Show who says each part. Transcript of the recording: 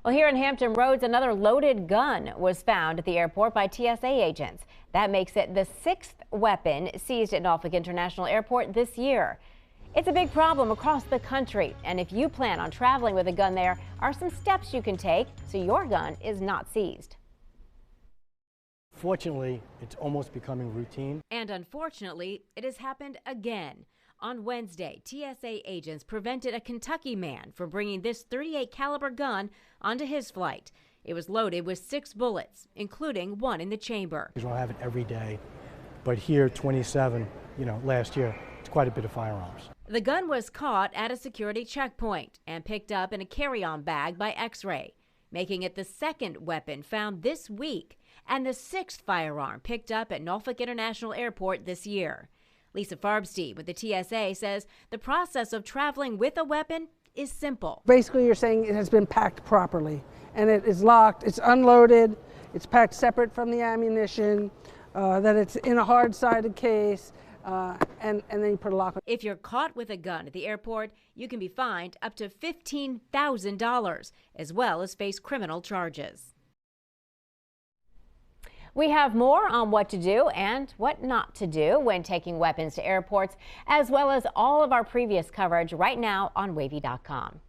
Speaker 1: Well, here in Hampton Roads, another loaded gun was found at the airport by TSA agents. That makes it the sixth weapon seized at Norfolk International Airport this year. It's a big problem across the country, and if you plan on traveling with a gun, there are some steps you can take so your gun is not seized.
Speaker 2: Fortunately, it's almost becoming routine.
Speaker 1: And unfortunately, it has happened again. On Wednesday, TSA agents prevented a Kentucky man from bringing this .38 caliber gun onto his flight. It was loaded with 6 bullets, including one in the chamber.
Speaker 2: We don't have it every day, but here, 27, last year, it's quite a bit of firearms.
Speaker 1: The gun was caught at a security checkpoint and picked up in a carry-on bag by X-ray, making it the second weapon found this week and the 6th firearm picked up at Norfolk International Airport this year. Lisa Farbstein with the TSA says the process of traveling with a weapon is simple.
Speaker 3: Basically, you're saying it has been packed properly, and it is locked, it's unloaded, it's packed separate from the ammunition, that it's in a hard-sided case, and then you put a lock on.
Speaker 1: If you're caught with a gun at the airport, you can be fined up to $15,000, as well as face criminal charges. We have more on what to do and what not to do when taking weapons to airports, as well as all of our previous coverage right now on wavy.com.